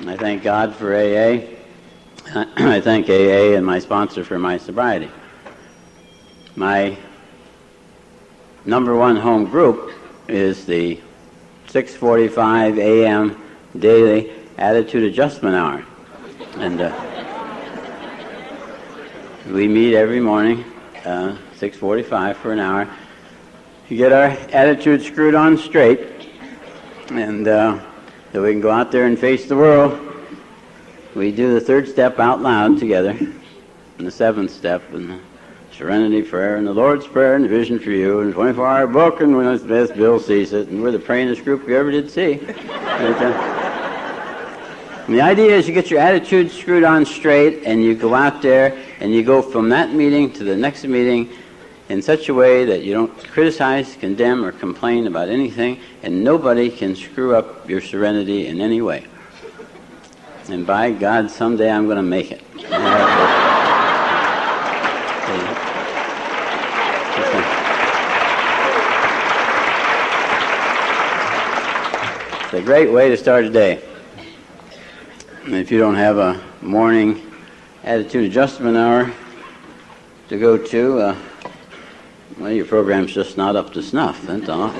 I thank God for AA. I thank AA and my sponsor for my sobriety. My number one home group is the 6:45 a.m. daily attitude adjustment hour. And we meet every morning, 6:45 for an hour. You get our attitude screwed on straight, and so we can go out there and face the world. We do the third step out loud together, and the seventh step, and the Serenity Prayer, and the Lord's Prayer, and the Vision for You, and the 24-hour book, and when it's best, Bill sees it, and we're the prayingest group you ever did see. And the idea is you get your attitude screwed on straight, and you go out there, and you go from that meeting to the next meeting in such a way that you don't criticize, condemn, or complain about anything, and nobody can screw up your serenity in any way. And by God, someday I'm going to make it. It's a great way to start a day. And if you don't have a morning attitude adjustment hour to go to, well, your program's just not up to snuff, that's all.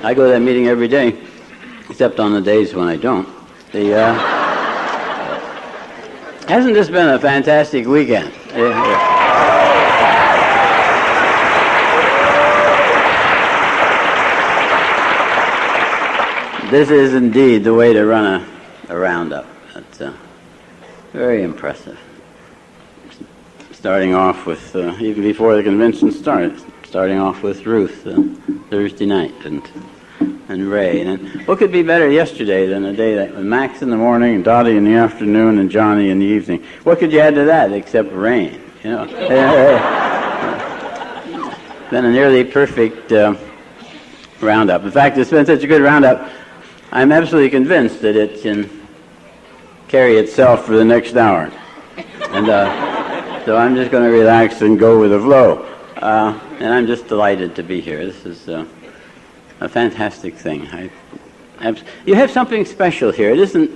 I go to that meeting every day, except on the days when I don't. Hasn't this been a fantastic weekend? This is indeed the way to run a roundup. It's very impressive. Starting off with, even before the convention started, starting off with Ruth Thursday night and Ray. And what could be better yesterday than a day that with Max in the morning and Dottie in the afternoon and Johnny in the evening? What could you add to that except rain? You know, been a nearly perfect roundup. In fact, it's been such a good roundup, I'm absolutely convinced that it can carry itself for the next hour. And so I'm just going to relax and go with the flow. And I'm just delighted to be here. This is a fantastic thing. You have something special here. It isn't.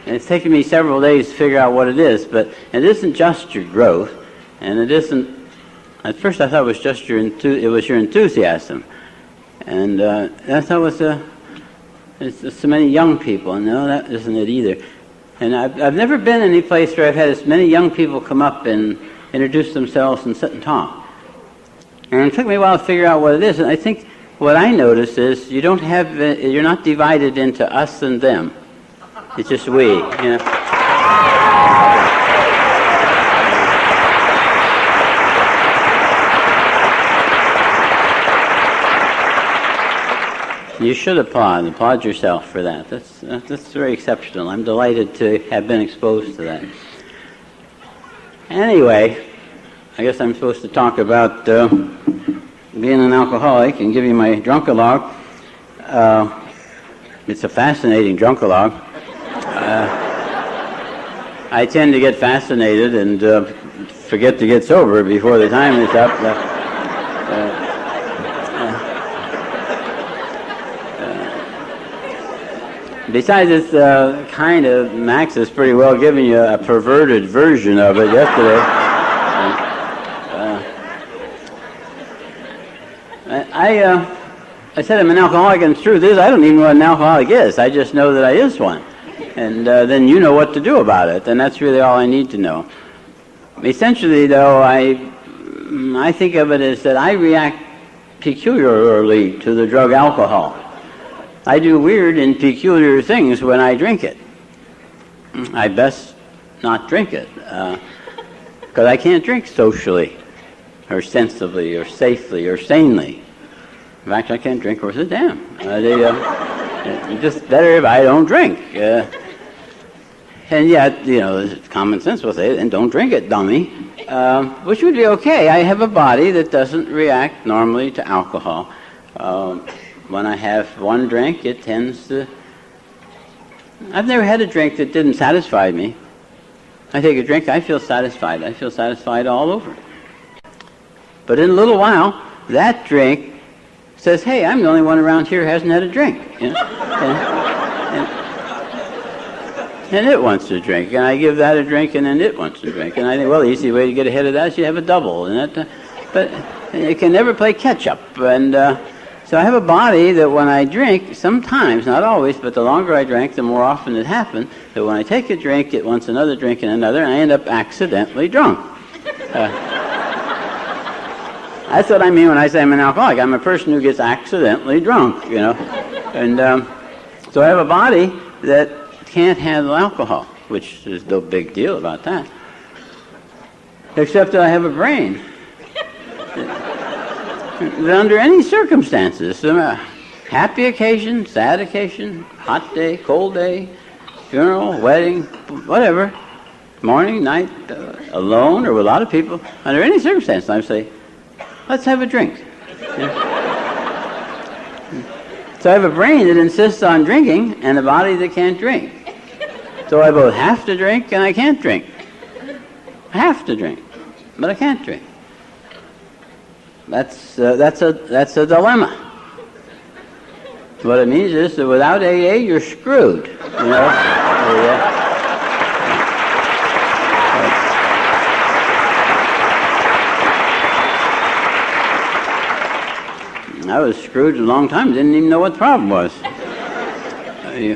It's taken me several days to figure out what it is, but it isn't just your growth, and it isn't. At first, I thought it was just your enthusiasm, and I thought it's so many young people. And no, that isn't it either. And I've never been any place where I've had as many young people come up and introduce themselves and sit and talk. And it took me a while to figure out what it is. And I think what I notice is you're not divided into us and them. It's just we. You know. You should applaud yourself for that. That's very exceptional. I'm delighted to have been exposed to that. Anyway, I guess I'm supposed to talk about being an alcoholic and give you my drunkalogue. It's a fascinating drunkalogue. I tend to get fascinated and forget to get sober before the time is up. Besides, it's Max has pretty well given you a perverted version of it yesterday. I said I'm an alcoholic, and the truth is I don't even know what an alcoholic is. I just know that I is one. And then you know what to do about it, and that's really all I need to know. Essentially, though, I think of it as that I react peculiarly to the drug alcohol. I do weird and peculiar things when I drink it. I best not drink it, because I can't drink socially, or sensibly, or safely, or sanely. In fact, I can't drink worth a damn. It's just better if I don't drink. And yet, you know, common sense will say, then don't drink it, dummy. Which would be okay. I have a body that doesn't react normally to alcohol. When I have one drink, it tends to... I've never had a drink that didn't satisfy me. I take a drink, I feel satisfied. I feel satisfied all over. But in a little while, that drink says, hey, I'm the only one around here who hasn't had a drink. You know? and it wants to drink, and I give that a drink, and then it wants to drink, and I think, well, the easy way to get ahead of that is you have a double, and that, but you can never play catch up, and so I have a body that when I drink, sometimes, not always, but the longer I drank, the more often it happened, that when I take a drink, it wants another drink and another, and I end up accidentally drunk. That's what I mean when I say I'm an alcoholic. I'm a person who gets accidentally drunk, and so I have a body that can't handle alcohol, which is no big deal about that, except that I have a brain that under any circumstances, happy occasion, sad occasion, hot day, cold day, funeral, wedding, whatever, morning, night, alone or with a lot of people, under any circumstance, I say, let's have a drink. So I have a brain that insists on drinking and a body that can't drink. So I both have to drink and I can't drink. I have to drink, but I can't drink. That's a dilemma. What it means is that without AA, you're screwed. I was screwed a long time. Didn't even know what the problem was. I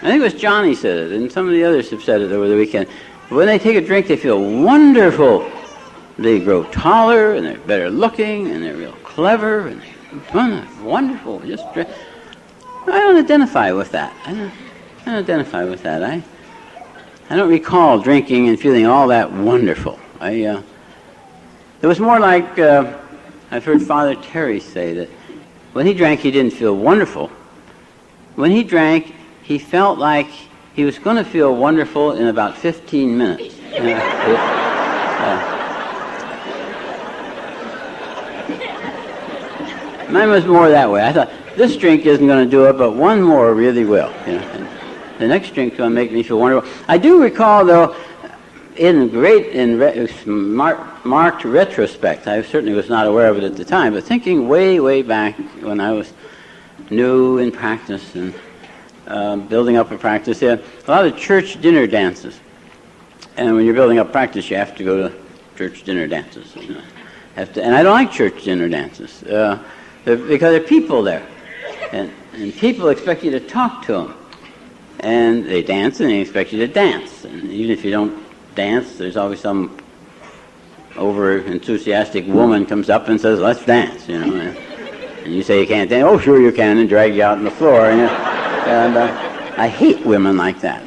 think it was Johnny said it, and some of the others have said it over the weekend. When they take a drink, they feel wonderful. They grow taller, and they're better looking, and they're real clever, and they're wonderful. I don't identify with that. I don't identify with that. I don't recall drinking and feeling all that wonderful. It was more like I've heard Father Terry say that when he drank, he didn't feel wonderful. When he drank, he felt like he was going to feel wonderful in about 15 minutes. Mine was more that way. I thought, this drink isn't going to do it, but one more really will. And the next drink's going to make me feel wonderful. I do recall, though, marked retrospect, I certainly was not aware of it at the time, but thinking way, way back when I was new in practice and building up a practice, a lot of church dinner dances. And when you're building up practice, you have to go to church dinner dances. And I don't like church dinner dances because there are people there. And people expect you to talk to them. And they dance and they expect you to dance. And even if you don't dance, there's always some over-enthusiastic woman comes up and says, let's dance, and you say you can't dance. Oh, sure you can, and drag you out on the floor. And I hate women like that.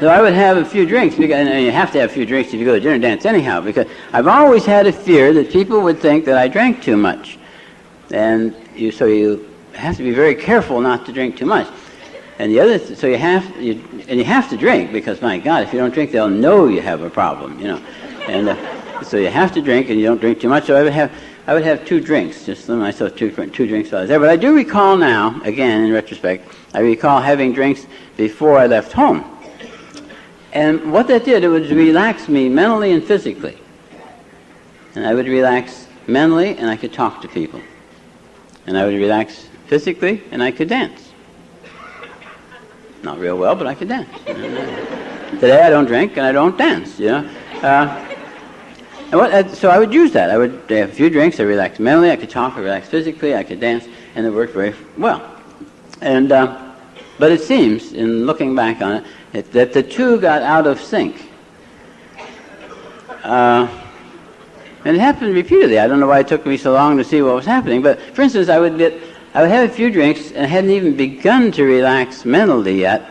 So I would have a few drinks, and you have to have a few drinks if you go to dinner dance anyhow, because I've always had a fear that people would think that I drank too much. And so you have to be very careful not to drink too much. And the other, so you have to drink, because my God, if you don't drink, they'll know you have a problem, And so you have to drink, and you don't drink too much. So I would have 2 drinks, just myself two drinks while I was there. But I do recall now, again in retrospect, I recall having drinks before I left home. And what that did, it would relax me mentally and physically. And I would relax mentally, and I could talk to people. And I would relax physically, and I could dance. Not real well, but I could dance. Today I don't drink and I don't dance, So I would use that. I would have a few drinks, I relaxed mentally, I could talk, I relaxed physically, I could dance, and it worked very well. And but it seems, in looking back on it, that the two got out of sync. And it happened repeatedly. I don't know why it took me so long to see what was happening, but for instance, I would have a few drinks and I hadn't even begun to relax mentally yet,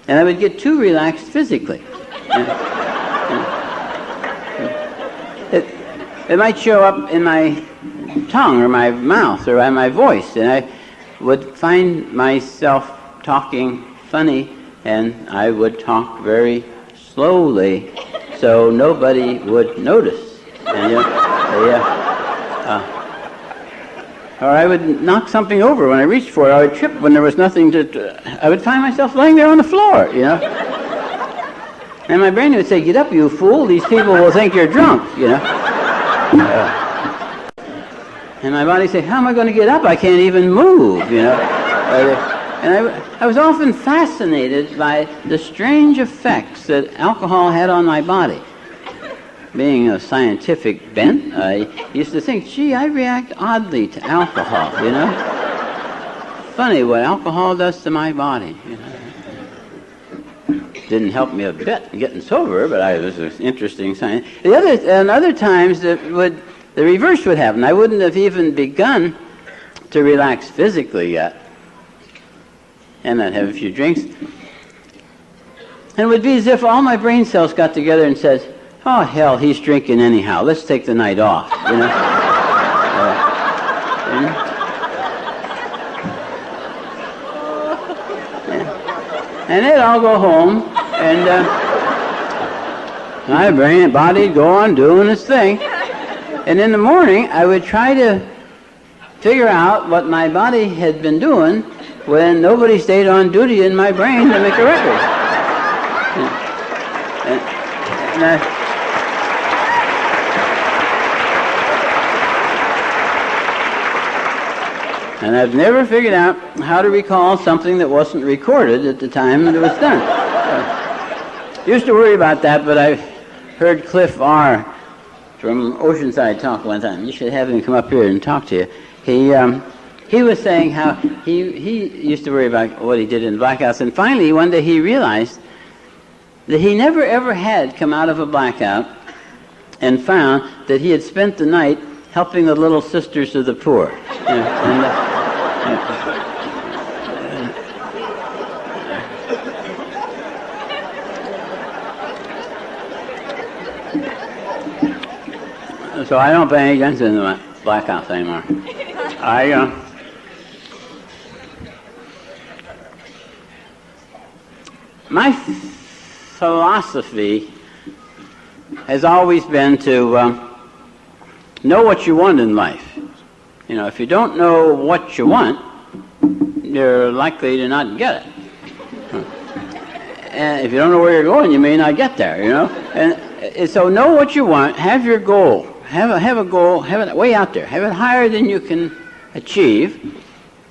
and I would get too relaxed physically. It might show up in my tongue or my mouth or in my voice, and I would find myself talking funny, and I would talk very slowly so nobody would notice. And, or I would knock something over when I reached for it. I would trip when there was nothing I would find myself laying there on the floor, And my brain would say, get up, you fool. These people will think you're drunk, And my body would say, how am I going to get up? I can't even move, And I was often fascinated by the strange effects that alcohol had on my body. Being a scientific bent, I used to think, gee, I react oddly to alcohol, you know? Funny what alcohol does to my body, you know? Didn't help me a bit in getting sober, but it was an interesting sign. And other times, the reverse would happen. I wouldn't have even begun to relax physically yet, and I'd have a few drinks. And it would be as if all my brain cells got together and said, oh, hell, he's drinking anyhow. Let's take the night off, you know? And then I'll go home, and my body go on doing its thing. And in the morning, I would try to figure out what my body had been doing when nobody stayed on duty in my brain to make a record. And I've never figured out how to recall something that wasn't recorded at the time that it was done. Used to worry about that, but I heard Cliff R. from Oceanside talk one time. You should have him come up here and talk to you. He was saying how he used to worry about what he did in blackouts, and finally one day he realized that he never ever had come out of a blackout and found that he had spent the night helping the little sisters of the poor. You know, so I don't pay any attention to the blackouts anymore. My philosophy has always been to know what you want in life. You know, if you don't know what you want, you're likely to not get it. And if you don't know where you're going, you may not get there, you know. And so know what you want, have your goal. Have a goal, have it way out there. Have it higher than you can achieve,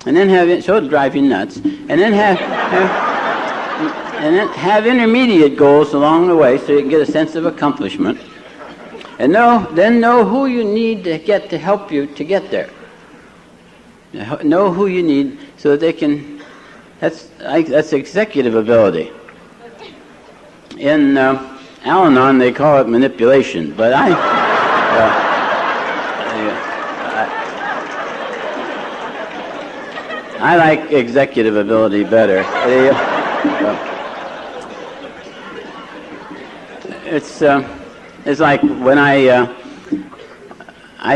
and then have it, so it'll drive you nuts. And then have intermediate goals along the way so you can get a sense of accomplishment. And then know who you need to get to help you to get there. Know who you need so that they can. That's executive ability. In Al-Anon, they call it manipulation, but I like executive ability better. It's like when I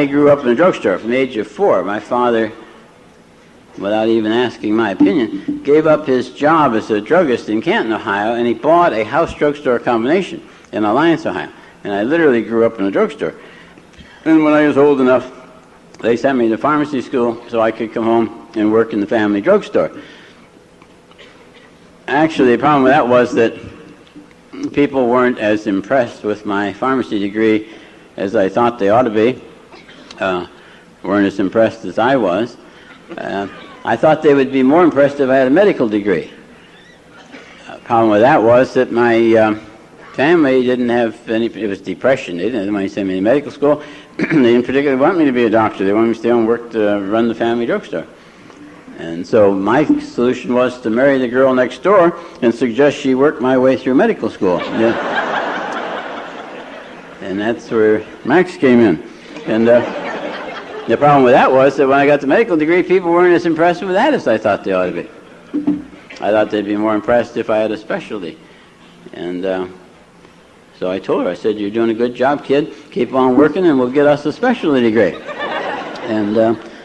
grew up in a drugstore from the age of 4. My father, without even asking my opinion, gave up his job as a druggist in Canton, Ohio, and he bought a house drugstore combination in Alliance, Ohio. And I literally grew up in a drugstore. And when I was old enough, they sent me to pharmacy school so I could come home and work in the family drugstore. Actually, the problem with that was that people weren't as impressed with my pharmacy degree as I thought they ought to be. Weren't as impressed as I was. I thought they would be more impressed if I had a medical degree. The problem with that was that my family didn't have any, it was depression. They didn't have money to send me to medical school. They didn't particularly want me to be a doctor. They wanted me to stay home and work to run the family drugstore. And so my solution was to marry the girl next door and suggest she work my way through medical school. Yeah. And that's where Max came in. And the problem with that was that when I got the medical degree, people weren't as impressed with that as I thought they ought to be. I thought they'd be more impressed if I had a specialty. And so I told her, I said, you're doing a good job, kid. Keep on working and we'll get us a specialty degree. And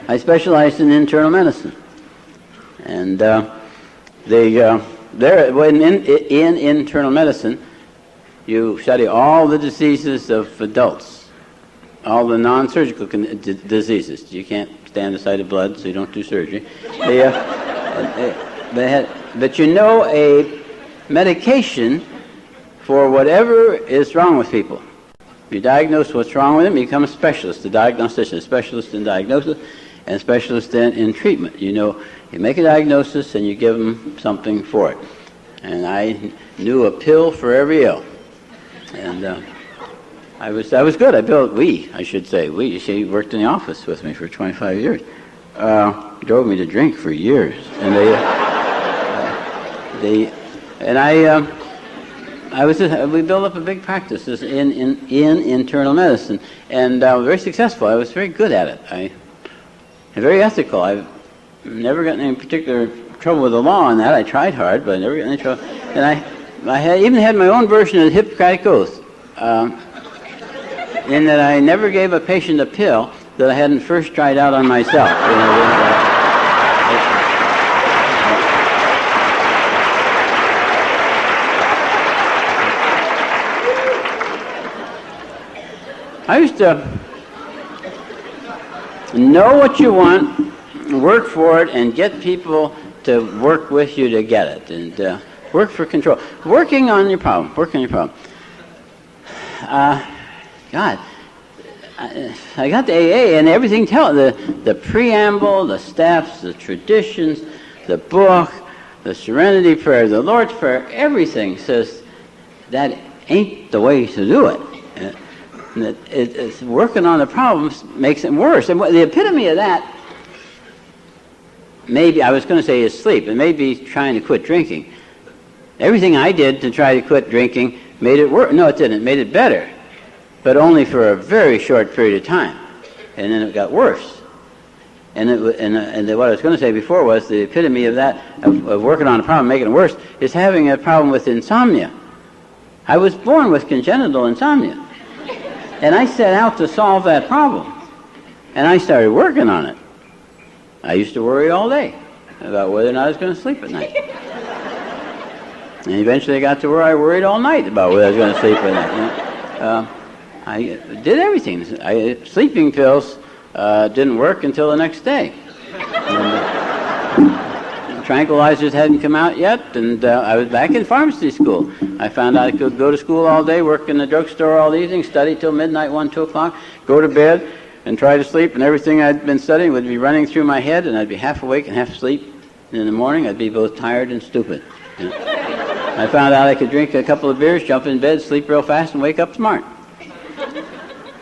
I specialized in internal medicine. And in internal medicine, you study all the diseases of adults, all the non-surgical diseases. You can't stand the sight of blood, so you don't do surgery. But you know a medication for whatever is wrong with people. You diagnose what's wrong with them, you become a specialist, a diagnostician, a specialist in diagnosis, and specialist in treatment. You make a diagnosis and you give them something for it. And I knew a pill for every ill. And I was good. She worked in the office with me for 25 years. Drove me to drink for years. And we built up a big practice in internal medicine, and I was very successful. I was very good at it. I'm very ethical. I've never gotten any particular trouble with the law on that. I tried hard, but I never got any trouble. And I even had my own version of the Hippocratic Oath, in that I never gave a patient a pill that I hadn't first tried out on myself. I used to know what you want, work for it, and get people to work with you to get it, and work for control. Working on your problem. God, I got the AA and everything the preamble, the steps, the traditions, the book, the Serenity Prayer, the Lord's Prayer, everything says that ain't the way to do it. It's working on the problems makes it worse. And the epitome of that, maybe, I was going to say is sleep. It may be trying to quit drinking. Everything I did to try to quit drinking made it worse. No, it didn't. It made it better. But only for a very short period of time. And then it got worse. And what I was going to say before was the epitome of that, of working on a problem, making it worse, is having a problem with insomnia. I was born with congenital insomnia. And I set out to solve that problem. And I started working on it. I used to worry all day about whether or not I was going to sleep at night. And eventually I got to where I worried all night about whether I was going to sleep at night. I did everything. Sleeping pills didn't work until the next day. Tranquilizers hadn't come out yet, and I was back in pharmacy school. I found out I could go to school all day, work in the drugstore all evening, study till midnight, 1, 2 o'clock, go to bed, and try to sleep, and everything I'd been studying would be running through my head, and I'd be half awake and half asleep. And in the morning, I'd be both tired and stupid. I found out I could drink a couple of beers, jump in bed, sleep real fast, and wake up smart.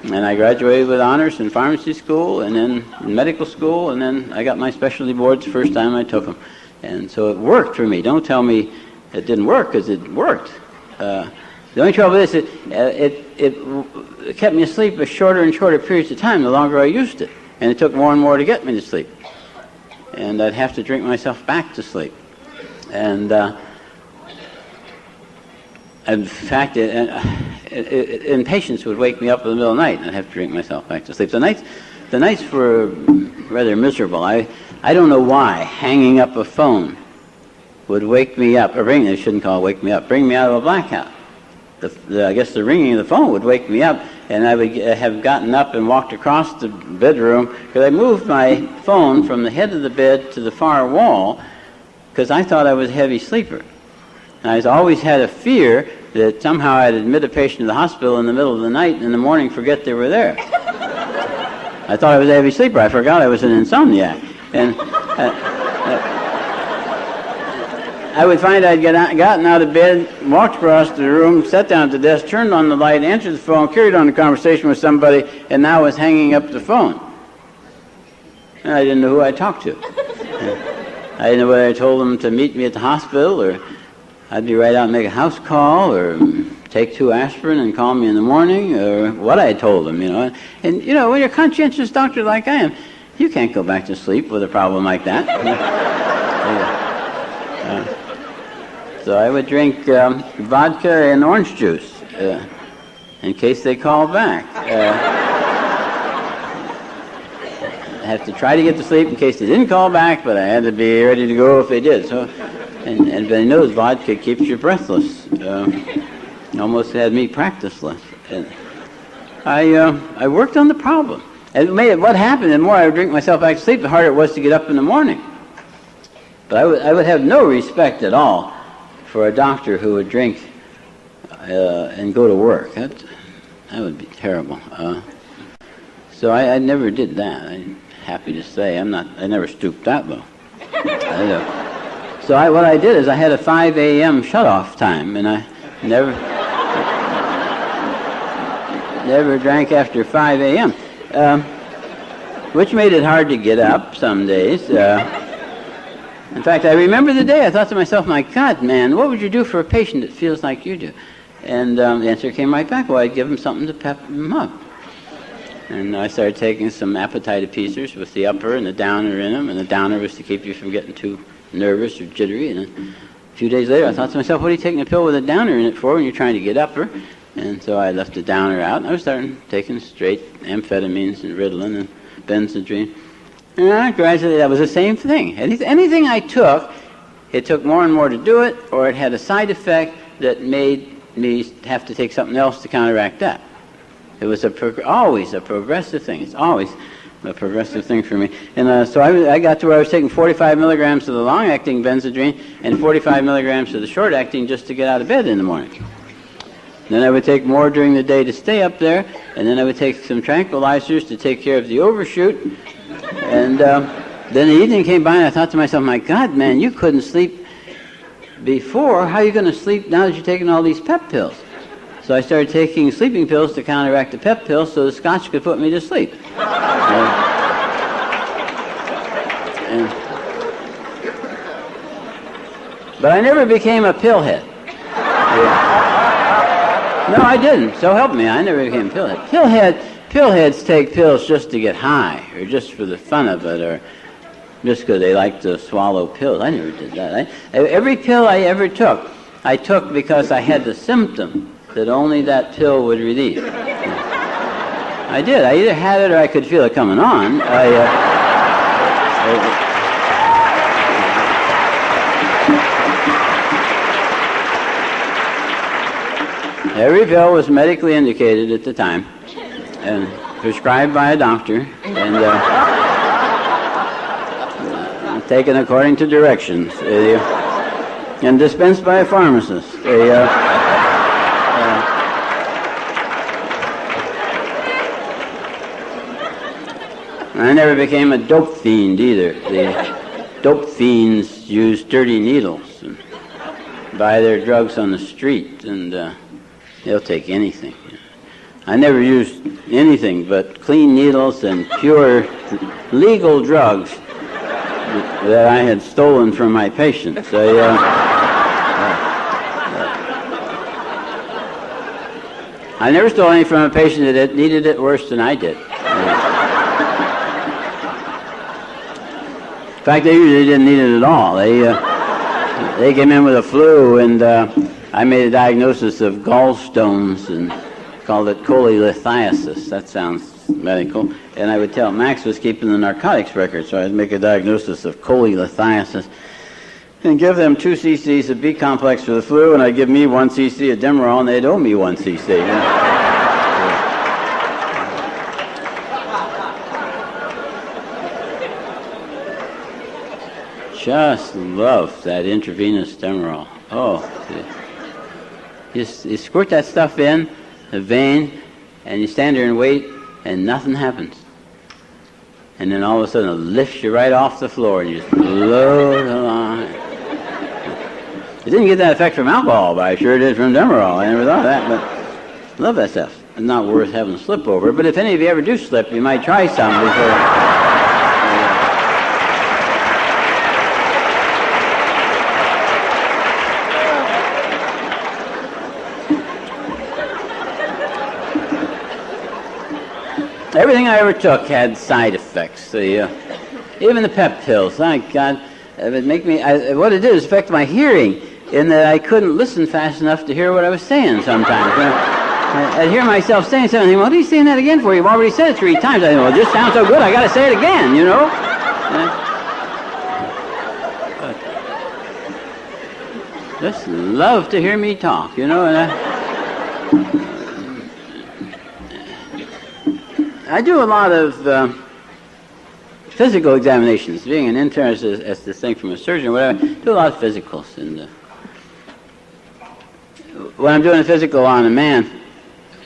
And I graduated with honors in pharmacy school, and then in medical school, and then I got my specialty boards the first time I took them. And so it worked for me. Don't tell me it didn't work, because it worked. The only trouble is it kept me asleep for shorter and shorter periods of time the longer I used it. And it took more and more to get me to sleep. And I'd have to drink myself back to sleep. And in fact, impatience would wake me up in the middle of the night, and I'd have to drink myself back to sleep. The nights were rather miserable. I don't know why hanging up a phone would wake me up, or bring me out of a blackout. I guess the ringing of the phone would wake me up, and I would have gotten up and walked across the bedroom, because I moved my phone from the head of the bed to the far wall, because I thought I was a heavy sleeper. And I always had a fear that somehow I'd admit a patient to the hospital in the middle of the night, and in the morning forget they were there. I thought I was a heavy sleeper. I forgot I was an insomniac. And I would find I'd gotten out of bed, walked across the room, sat down at the desk, turned on the light, answered the phone, carried on a conversation with somebody, and now was hanging up the phone. And I didn't know who I talked to. I didn't know whether I told them to meet me at the hospital, or I'd be right out and make a house call, or take 2 aspirin and call me in the morning, or what I told them, And, when you're a conscientious doctor like I am, you can't go back to sleep with a problem like that. So I would drink vodka and orange juice in case they call back. I had to try to get to sleep in case they didn't call back, but I had to be ready to go if they did. So, and I know vodka keeps you breathless. Almost had me practiceless. And I worked on the problem. And what happened, the more I would drink myself back to sleep, the harder it was to get up in the morning. But I would have no respect at all for a doctor who would drink and go to work. That would be terrible. So I never did that. happy to say. I never stooped that low. So what I did is I had a 5 a.m. shut-off time, and I never drank after 5 a.m., which made it hard to get up some days. In fact, I remember the day I thought to myself, my God, man, what would you do for a patient that feels like you do? And the answer came right back. Well, I'd give them something to pep them up. And I started taking some appetite appeasers with the upper and the downer in them, and the downer was to keep you from getting too nervous or jittery. And then a few days later, I thought to myself, what are you taking a pill with a downer in it for when you're trying to get upper? And so I left the downer out, and I was starting taking straight amphetamines and Ritalin and Benzedrine. And gradually, that was the same thing. Anything I took, it took more and more to do it, or it had a side effect that made me have to take something else to counteract that. It was always a progressive thing. It's always a progressive thing for me. And so I got to where I was taking 45 milligrams of the long-acting Benzedrine and 45 milligrams of the short-acting just to get out of bed in the morning. Then I would take more during the day to stay up there, and then I would take some tranquilizers to take care of the overshoot. And then the evening came by, and I thought to myself, my God, man, you couldn't sleep before. How are you going to sleep now that you're taking all these pep pills? So I started taking sleeping pills to counteract the pep pills so the scotch could put me to sleep. But I never became a pillhead. No, I didn't. So help me, I never became a pillhead. Pillheads take pills just to get high, or just for the fun of it, or just because they like to swallow pills. I never did that. Every pill I ever took, I took because I had the symptom that only that pill would relieve. I did. I either had it or I could feel it coming on. Every pill was medically indicated at the time and prescribed by a doctor and taken according to directions and dispensed by a pharmacist. I never became a dope fiend either. The dope fiends use dirty needles and buy their drugs on the street, and they'll take anything. I never used anything but clean needles and pure legal drugs that I had stolen from my patients. I never stole any from a patient that needed it worse than I did. In fact, they usually didn't need it at all. They came in with a flu, and I made a diagnosis of gallstones and called it cholelithiasis. That sounds medical. And I would tell Max was keeping the narcotics record, so I'd make a diagnosis of cholelithiasis and give them 2 cc's of B complex for the flu, and I'd give me 1 cc of demerol, and they'd owe me 1 cc. Yeah. Just love that intravenous demerol. Oh, you squirt that stuff in the vein, and you stand there and wait, and nothing happens. And then all of a sudden it lifts you right off the floor, and you just float along. It didn't get that effect from alcohol, but I sure did from demerol. I never thought of that, but I love that stuff. It's not worth having a slip over, but if any of you ever do slip, you might try some before. Everything I ever took had side effects. Even the pep pills. Thank God, it would make me. What it did is affect my hearing, in that I couldn't listen fast enough to hear what I was saying. Sometimes I'd hear myself saying something. What are you saying that again for? You've already said it 3 times. I think, well, it just sounds so good. I got to say it again. You know. Just love to hear me talk. You know. And I do a lot of physical examinations. Being an intern as distinct from a surgeon or whatever, I do a lot of physicals. And when I'm doing a physical on a man,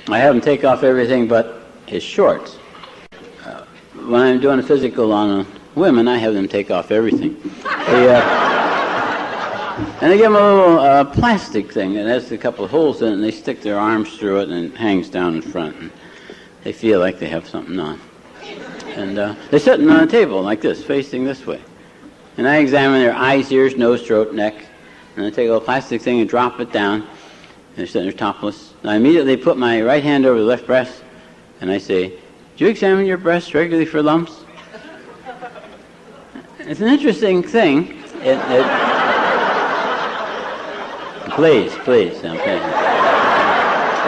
I have him take off everything but his shorts. when I'm doing a physical on women, I have them take off everything. And they give them a little plastic thing that has a couple of holes in it, and they stick their arms through it, and it hangs down in front. And they feel like they have something on. And they're sitting on a table like this, facing this way. And I examine their eyes, ears, nose, throat, neck, and I take a little plastic thing and drop it down. And they're sitting there topless. And I immediately put my right hand over the left breast, and I say, "Do you examine your breasts regularly for lumps?" It's an interesting thing. Please, okay.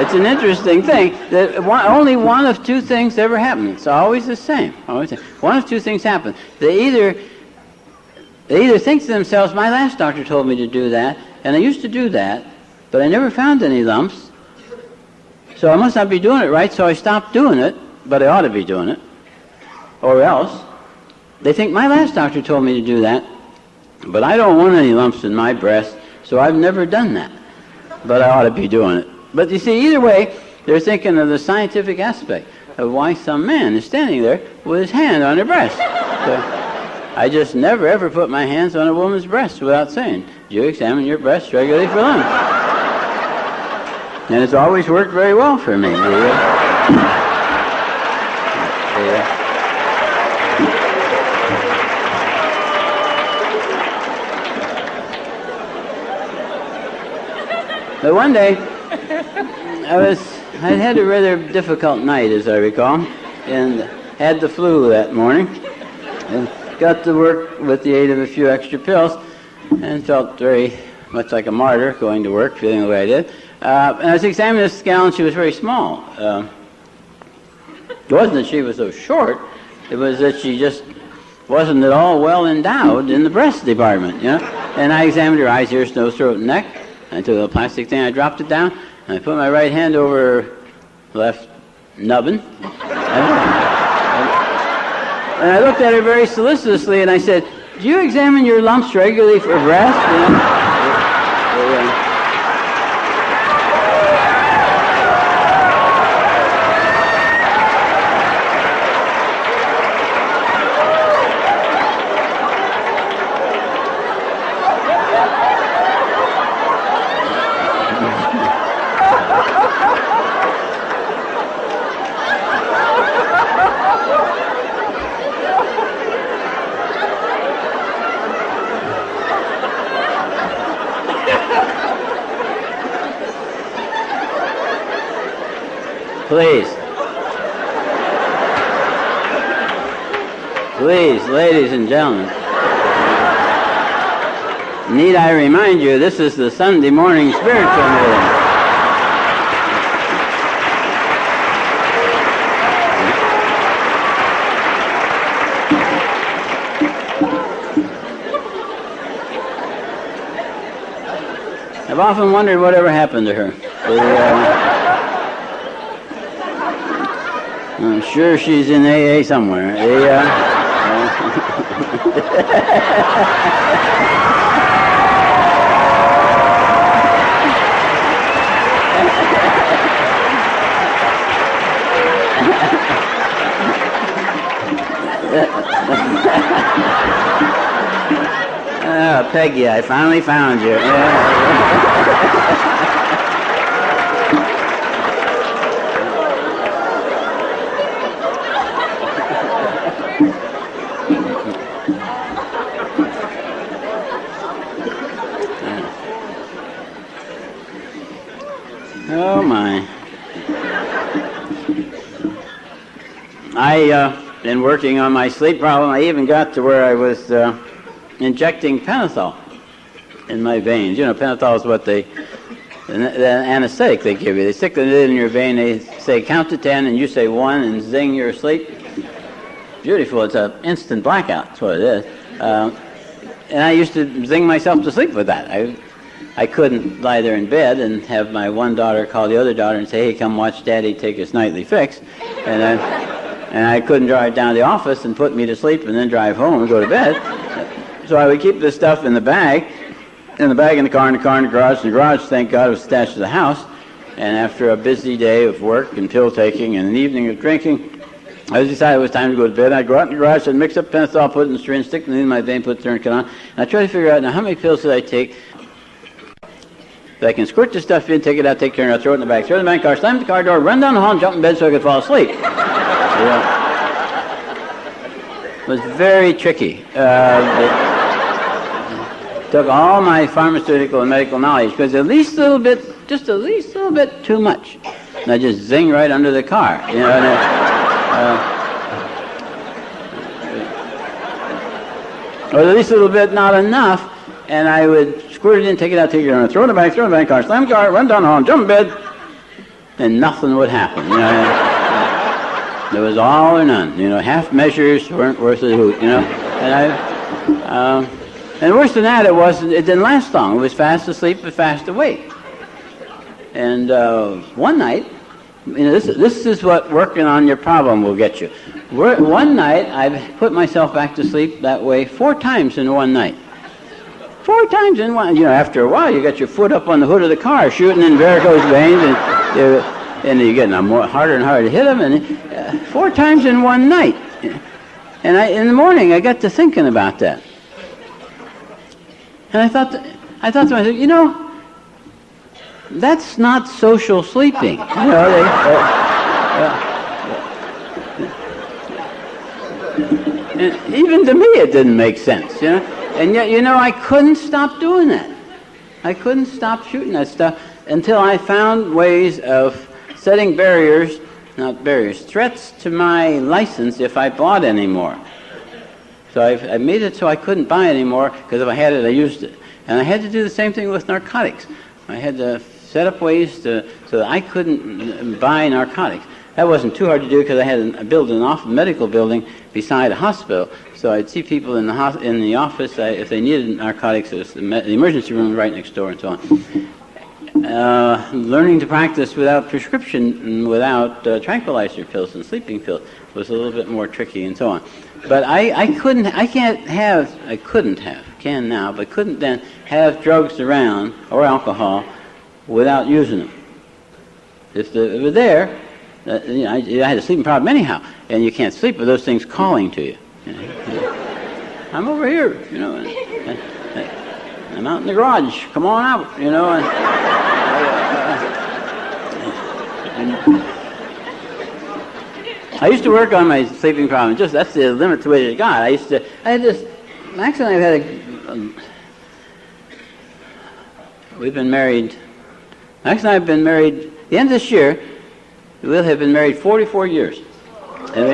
It's an interesting thing that only one of two things ever happen. It's always the same. One of two things happen. They either think to themselves, "My last doctor told me to do that, and I used to do that, but I never found any lumps, so I must not be doing it right, so I stopped doing it, but I ought to be doing it." Or else, they think, "My last doctor told me to do that, but I don't want any lumps in my breast, so I've never done that, but I ought to be doing it." But you see, either way, they're thinking of the scientific aspect of why some man is standing there with his hand on her breast. So I just never, ever put my hands on a woman's breast without saying, "Do you examine your breasts regularly for lumps?" And it's always worked very well for me. But one day, I'd had a rather difficult night, as I recall, and had the flu that morning, and got to work with the aid of a few extra pills, and felt very much like a martyr going to work, feeling the way I did. And I was examining this gal, and she was very small. It wasn't that she was so short, it was that she just wasn't at all well endowed in the breast department, you know. And I examined her eyes, ears, nose, throat, and neck. I took a plastic thing, I dropped it down, and I put my right hand over her left nubbin. And I looked at her very solicitously, and I said, "Do you examine your lumps regularly for breast?" You know? Please, ladies and gentlemen, need I remind you, this is the Sunday morning spiritual meeting. I've often wondered whatever happened to her. I'm sure she's in AA somewhere. Oh, Peggy, I finally found you. Oh, my. I've been working on my sleep problem. I even got to where I was injecting pentothal in my veins. You know, pentothal is what the anesthetic they give you. They stick it in your vein. They say count to 10, and you say 1, and zing, you're asleep. Beautiful. It's an instant blackout. That's what it is. And I used to zing myself to sleep with that. I couldn't lie there in bed and have my one daughter call the other daughter and say, "Hey, come watch Daddy take his nightly fix." And I couldn't drive down to the office and put me to sleep and then drive home and go to bed. So I would keep this stuff in the bag in the car, in the garage. In the garage, thank God, it was attached to the house. And after a busy day of work and pill taking and an evening of drinking, I decided it was time to go to bed. I'd go out in the garage, I'd mix up penicillin, put it in the syringe, stick it in my vein, put the tourniquet on, and I'd try to figure out, now, how many pills did I take? So I can squirt this stuff in, take it out, take care of it, throw it in the bag, throw it in the back car, slam the car door, run down the hall, and jump in bed so I could fall asleep. Yeah. It was very tricky. It took all my pharmaceutical and medical knowledge, because at least a little bit, just at least a little bit too much. And I just zing right under the car, you know. Or at least a little bit, not enough, and I would squirt it in, take it out, take it out, throw it in the back car, slam the car, run down the hall, jump in bed, and nothing would happen. You know. It was all or none. You know, half measures weren't worth a hoot. You know, and worse than that, it didn't last long. It was fast asleep but fast awake. And one night, you know, this is what working on your problem will get you. One night, I put myself back to sleep that way 4 times in one night. 4 times in one. You know, after a while, you got your foot up on the hood of the car, shooting in varicose veins, and you're getting harder and harder to hit them. And 4 times in one night. And in the morning, I got to thinking about that. And I thought to myself, you know, that's not social sleeping. You know, and even to me, it didn't make sense. You know, and yet, you know, I couldn't stop doing that. I couldn't stop shooting that stuff until I found ways of setting threats to my license if I bought any more. So I made it so I couldn't buy anymore, because if I had it, I used it. And I had to do the same thing with narcotics. I had to set up ways so that I couldn't buy narcotics. That wasn't too hard to do, because I had a medical building beside a hospital. So I'd see people in the office if they needed narcotics. There was the emergency room right next door, and so on. Learning to practice without prescription, without tranquilizer pills and sleeping pills was a little bit more tricky, and so on. But couldn't then have drugs around, or alcohol, without using them. If it were there, you know, I had a sleeping problem anyhow, and you can't sleep with those things calling to you. I'm over here, you know. I'm out in the garage. Come on out, you know. I used to work on my sleeping problem. That's the limit to which it got. We've been married. Max and I have been married. At the end of this year, we'll have been married 44 years. And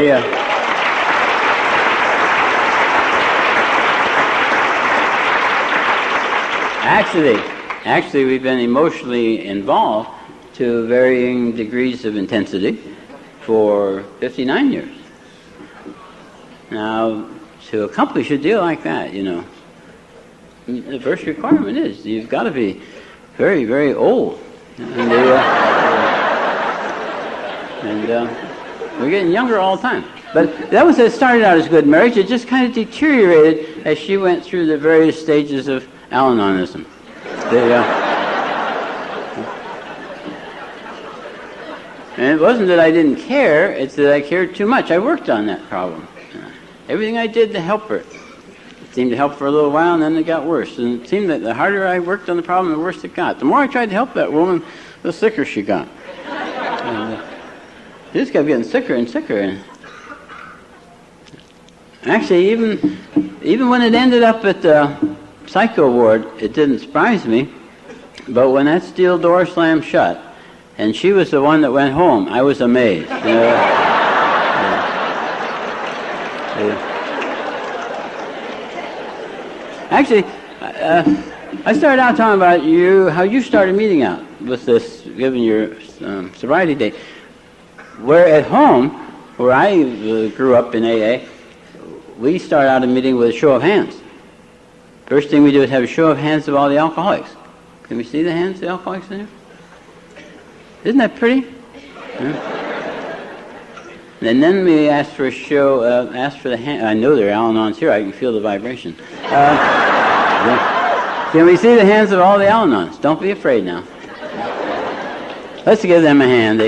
Actually, we've been emotionally involved to varying degrees of intensity for 59 years. Now, to accomplish a deal like that, you know, the first requirement is you've got to be very, very old. And we're getting younger all the time. But that was, it started out as a good marriage. It just kind of deteriorated as she went through the various stages of Al-Anonism. And it wasn't that I didn't care, it's that I cared too much. I worked on that problem. Everything I did to help her. It seemed to help for a little while, and then it got worse. And it seemed that the harder I worked on the problem, the worse it got. The more I tried to help that woman, the sicker she got. And she just kept getting sicker and sicker. And actually, even when it ended up at the psycho ward, it didn't surprise me. But when that steel door slammed shut, and she was the one that went home, I was amazed. Actually, I started out talking about how you started meeting out with this, given your sobriety date. Where at home, where I grew up in AA, we started out a meeting with a show of hands. First thing we do is have a show of hands of all the alcoholics. Can we see the hands of the alcoholics in there? Isn't that pretty? Yeah. And then we asked for a show, asked for the hand. I know there are Al-Anons here. I can feel the vibration. Can we see the hands of all the Al-Anons? Don't be afraid now. Let's give them a hand.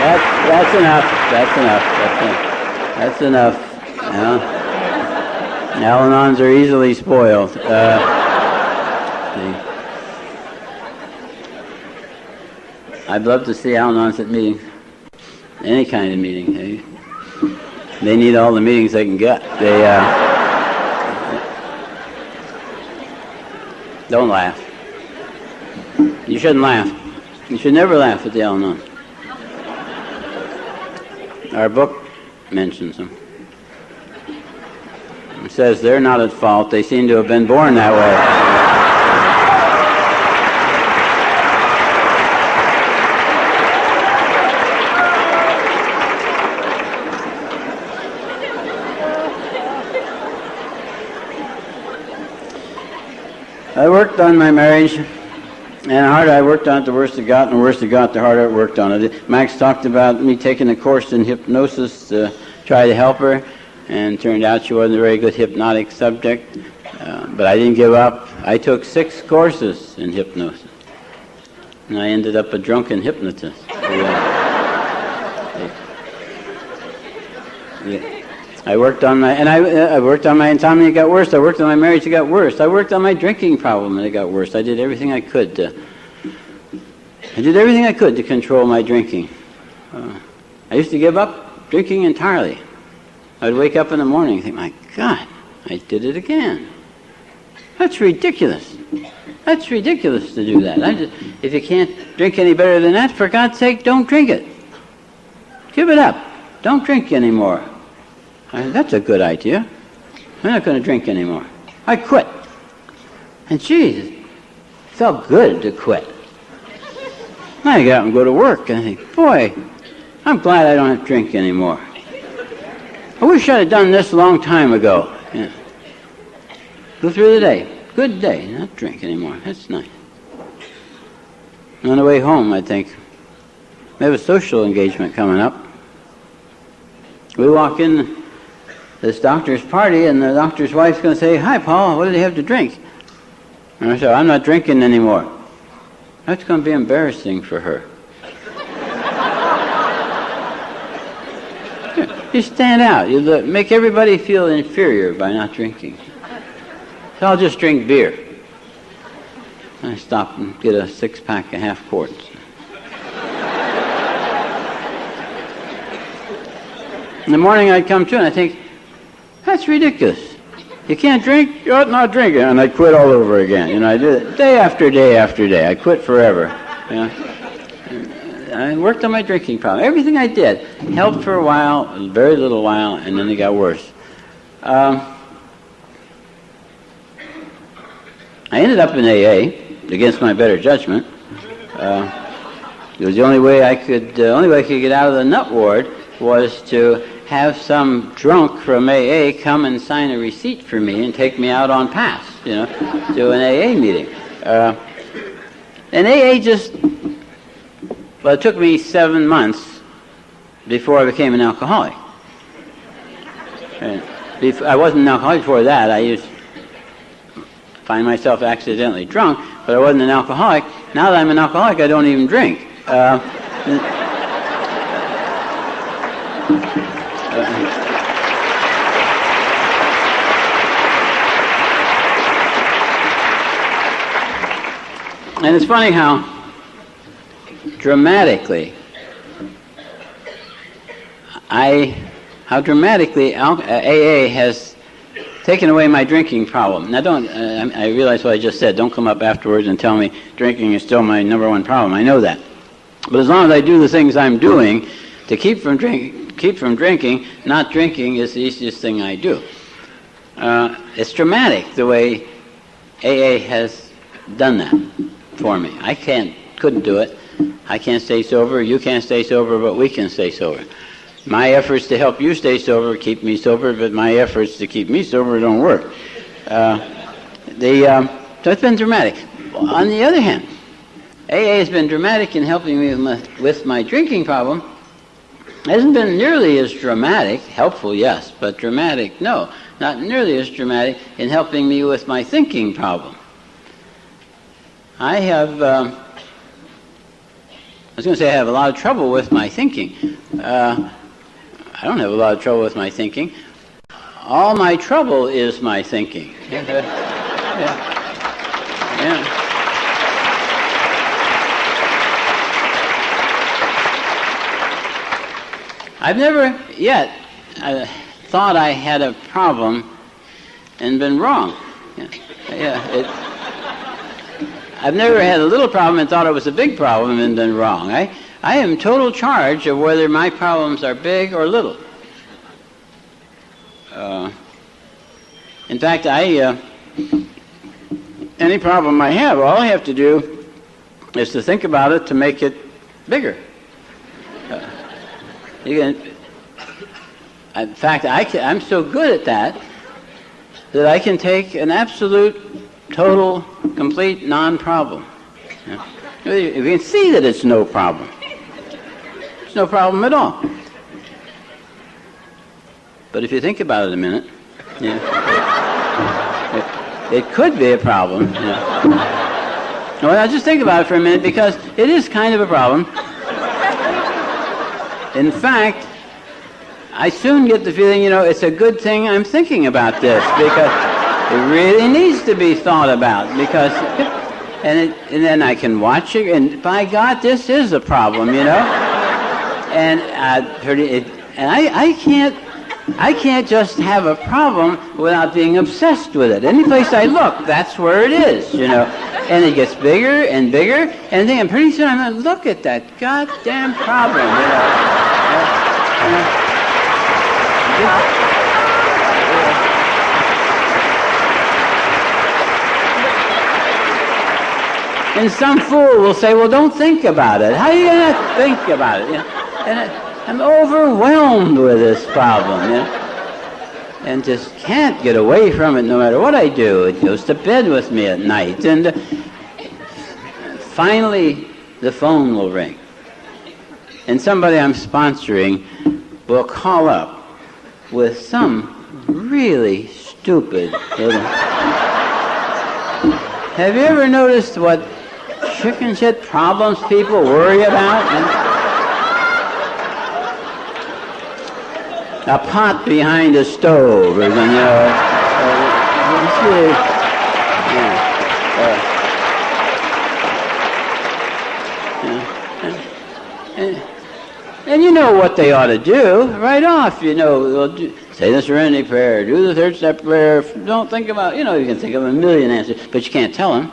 That's enough. That's enough. Al-Anons are easily spoiled. I'd love to see Al-Anons at meetings. Any kind of meeting. They need all the meetings they can get. Don't laugh. You shouldn't laugh. You should never laugh at the Al-Anon. Our book mentions them. It says they're not at fault. They seem to have been born that way. I worked on my marriage, and the harder I worked on it, the worse it got, and the worse it got, the harder I worked on it. Max talked about me taking a course in hypnosis to try to help her, and turned out she wasn't a very good hypnotic subject, but I didn't give up. I took 6 courses in hypnosis, and I ended up a drunken hypnotist. I worked on my insomnia, it got worse. I worked on my marriage, it got worse. I worked on my drinking problem, and it got worse. I did everything I could to control my drinking. I used to give up drinking entirely. I'd wake up in the morning and think, my God, I did it again. That's ridiculous. That's ridiculous to do that. If you can't drink any better than that, for God's sake, don't drink it. Give it up. Don't drink anymore. That's a good idea. I'm not going to drink anymore. I quit. And geez, it felt good to quit. I get up and go to work and I think, boy, I'm glad I don't have to drink anymore. I wish I'd have done this a long time ago. Yeah. Go through the day. Good day. Not drink anymore. That's nice. On the way home, I think, we have a social engagement coming up. We walk in this doctor's party, and the doctor's wife's going to say, "Hi, Paul, what did you have to drink?" And I said, "I'm not drinking anymore." That's going to be embarrassing for her. You stand out. You make everybody feel inferior by not drinking. So I'll just drink beer. I stop and get a 6-pack of half quarts. In the morning I'd come to and I think, that's ridiculous. You can't drink, you ought not drink it. And I'd quit all over again. I did it day after day after day. I quit forever. I worked on my drinking problem. Everything I did helped for a while, a very little while, and then it got worse. I ended up in AA against my better judgment. It was the only way I could get out of the nut ward was to have some drunk from AA come and sign a receipt for me and take me out on pass, to an AA meeting. And AA it took me 7 months before I became an alcoholic. I wasn't an alcoholic before that. I used to find myself accidentally drunk, but I wasn't an alcoholic. Now that I'm an alcoholic, I don't even drink. And it's funny how dramatically AA has taken away my drinking problem. Now I realize what I just said. Don't come up afterwards and tell me drinking is still my number one problem. I know that. But as long as I do the things I'm doing to keep from drinking, not drinking is the easiest thing I do. It's dramatic the way AA has done that for me. I couldn't do it. I can't stay sober, you can't stay sober, but we can stay sober. My efforts to help you stay sober keep me sober, but my efforts to keep me sober don't work. So it's been dramatic. On the other hand, AA has been dramatic in helping me with my drinking problem. It hasn't been nearly as dramatic, helpful yes, but dramatic no, not nearly as dramatic in helping me with my thinking problem. I have was going to say I have a lot of trouble with my thinking. I don't have a lot of trouble with my thinking. All my trouble is my thinking. Yeah. I've never yet thought I had a problem and been wrong. I've never had a little problem and thought it was a big problem and been wrong. I am in total charge of whether my problems are big or little. In fact, any problem I have, all I have to do is to think about it to make it bigger. In fact, I'm so good at that I can take an absolute, total, complete non-problem. You can see that it's no problem. It's no problem at all. But if you think about it a minute, it could be a problem. Well, just think about it for a minute, because it is kind of a problem. In fact, I soon get the feeling, it's a good thing I'm thinking about this, because it really needs to be thought about, because, and then I can watch it, and by God, this is a problem, and I can't just have a problem without being obsessed with it. Any place I look, that's where it is, and it gets bigger and bigger, and then pretty soon I'm going to look at that goddamn problem, And some fool will say, well, don't think about it. How are you going to think about it? And I'm overwhelmed with this problem, and just can't get away from it no matter what I do. It goes to bed with me at night. And finally, the phone will ring. And somebody I'm sponsoring will call up with some really stupid little... Have you ever noticed what chicken shit problems people worry about? A pot behind a stove, or and you know what they ought to do right off. Say the Serenity Prayer, do the third step prayer. Don't think about, you can think of a million answers, but you can't tell them.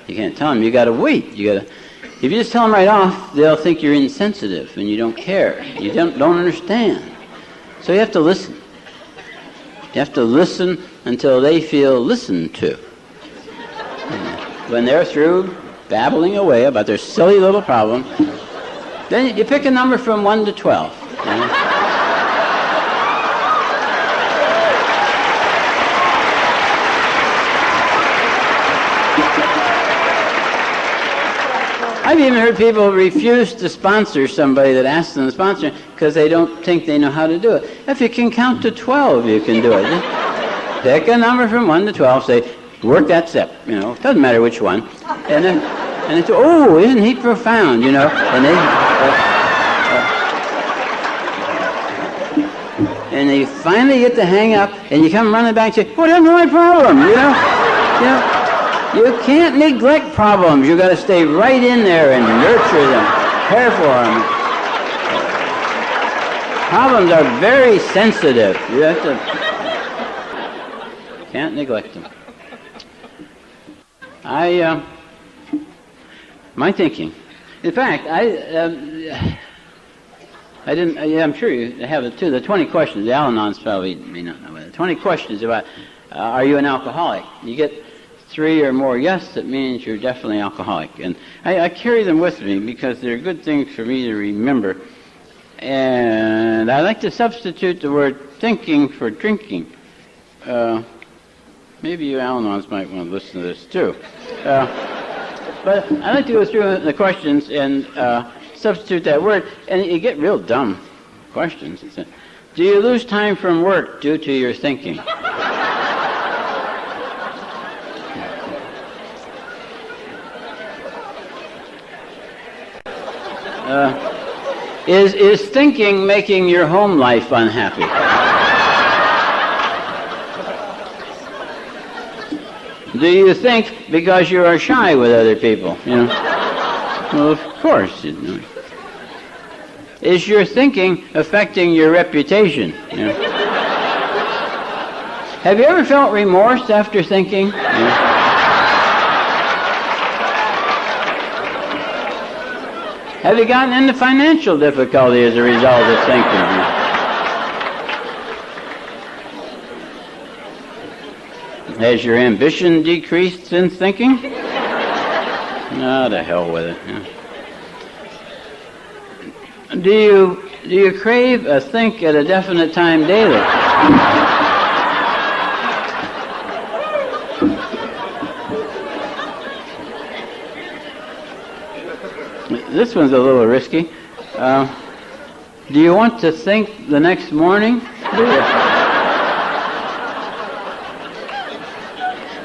You can't tell them. You got to wait. If you just tell them right off, they'll think you're insensitive and you don't care. You don't understand. So you have to listen. You have to listen until they feel listened to. When they're through babbling away about their silly little problem, then you pick a number from 1 to 12. I've even heard people refuse to sponsor somebody that asks them to sponsor because they don't think they know how to do it. If you can count to 12, you can do it. Pick a number from 1 to 12, say, work that step, doesn't matter which one. And then say, oh, isn't he profound, and they finally get the hang up, and you come running back and say, what happened to my problem, You can't neglect problems. You've got to stay right in there and nurture them, care for them. Problems are very sensitive. You have to... Can't neglect them. My thinking. In fact, I'm sure you have it too. The 20 questions. The Al-Anons probably may not know it. 20 questions about, are you an alcoholic? You get 3 or more yes, that means you're definitely alcoholic. And I carry them with me because they're good things for me to remember. And I like to substitute the word thinking for drinking. Maybe you Al-Anons might want to listen to this too. But I like to go through the questions and substitute that word, and you get real dumb questions. Do you lose time from work due to your thinking? Is thinking making your home life unhappy? Do you think because you are shy with other people? Well, of course. Is your thinking affecting your reputation? Have you ever felt remorse after thinking? Have you gotten into financial difficulty as a result of thinking? Has your ambition decreased since thinking? No, to hell with it. Do you crave a think at a definite time daily? This one's a little risky. Do you want to think the next morning?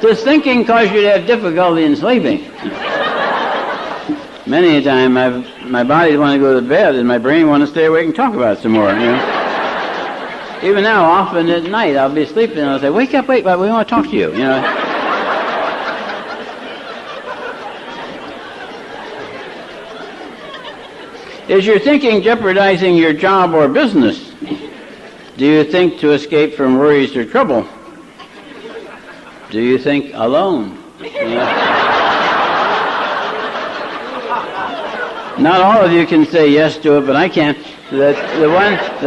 Does thinking cause you to have difficulty in sleeping? Many a time my body want to go to bed and my brain want to stay awake and talk about it some more. Even now, often at night, I'll be sleeping and I'll say, "Wake up, we want to talk to you." Is your thinking jeopardizing your job or business? Do you think to escape from worries or trouble? Do you think alone? Not all of you can say yes to it, but I can. The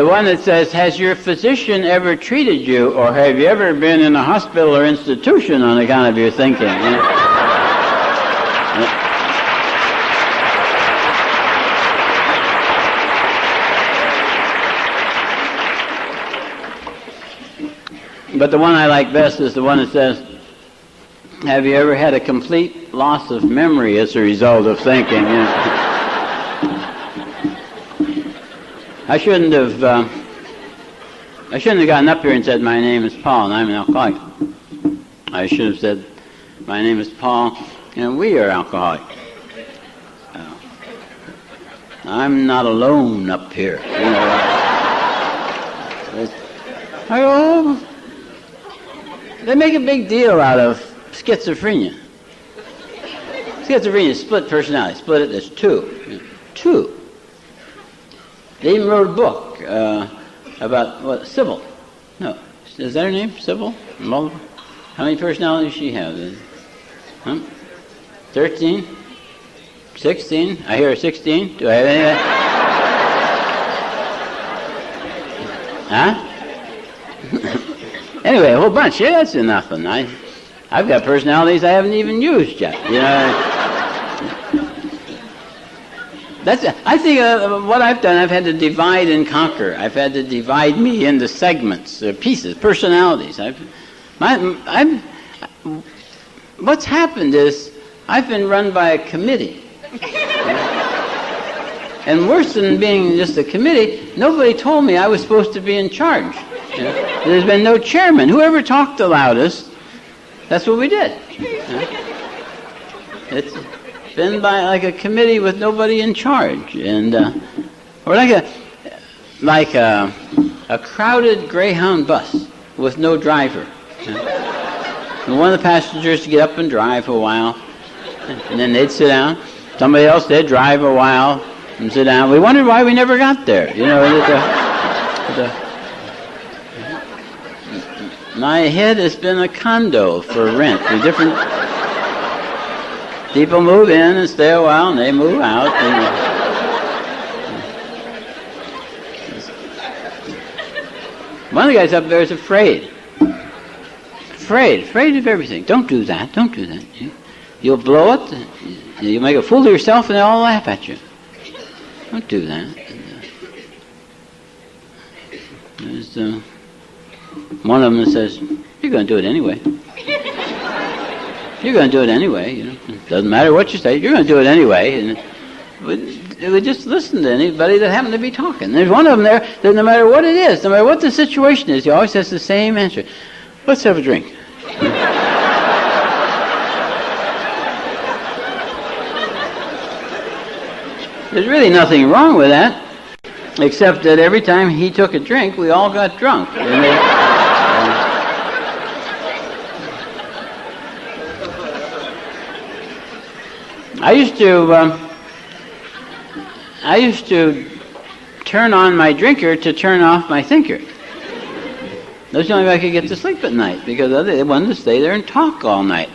one that says, has your physician ever treated you, or have you ever been in a hospital or institution on account of your thinking? But the one I like best is the one that says, have you ever had a complete loss of memory as a result of thinking? I shouldn't have gotten up here and said, my name is Paul and I'm an alcoholic. I should have said, my name is Paul and we are alcoholic. I'm not alone up here. I go, they make a big deal out of schizophrenia. Schizophrenia is split personality. Split it, there's two. Two. They even wrote a book about, what, Sybil. No. Is that her name? Sybil? Multiple? How many personalities does she have? 13? 16? I hear 16. Do I have any of that? Huh? Anyway, a whole bunch. Yeah, that's enough. And I've got personalities I haven't even used yet. I think what I've done, I've had to divide and conquer. I've had to divide me into segments, pieces, personalities. What's happened is I've been run by a committee. And worse than being just a committee, nobody told me I was supposed to be in charge. There's been no chairman. Whoever talked the loudest, that's what we did. It's been by like a committee with nobody in charge, and or like a crowded Greyhound bus with no driver. And one of the passengers to get up and drive for a while, and then they'd sit down. Somebody else, they'd drive a while and sit down. We wondered why we never got there. My head has been a condo for rent. The different people move in and stay a while, and they move out. One of the guys up there is afraid of everything. Don't do that. Don't do that. You'll blow it. You'll make a fool of yourself, and they'll all laugh at you. Don't do that. There's one of them that says, "You're going to do it anyway. You're going to do it anyway. It doesn't matter what you say. You're going to do it anyway." And we just listen to anybody that happened to be talking. There's one of them there that no matter what it is, no matter what the situation is, he always has the same answer. Let's have a drink. There's really nothing wrong with that, except that every time he took a drink, we all got drunk. I used to turn on my drinker to turn off my thinker. That's the only way I could get to sleep at night, because they wanted to stay there and talk all night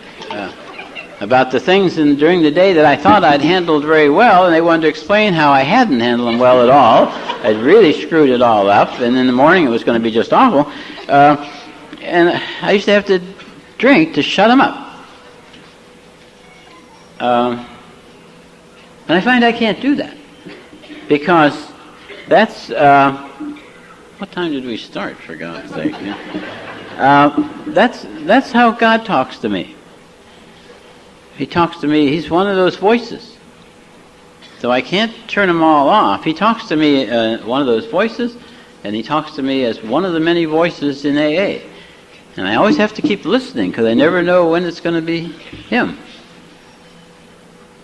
about the things during the day that I thought I'd handled very well, and they wanted to explain how I hadn't handled them well at all. I'd really screwed it all up, and in the morning it was going to be just awful. And I used to have to drink to shut them up. And I find I can't do that, because that's... what time did we start, for God's sake? That's how God talks to me. He talks to me, he's one of those voices. So I can't turn them all off. He talks to me, one of those voices, and he talks to me as one of the many voices in AA. And I always have to keep listening, because I never know when it's going to be him.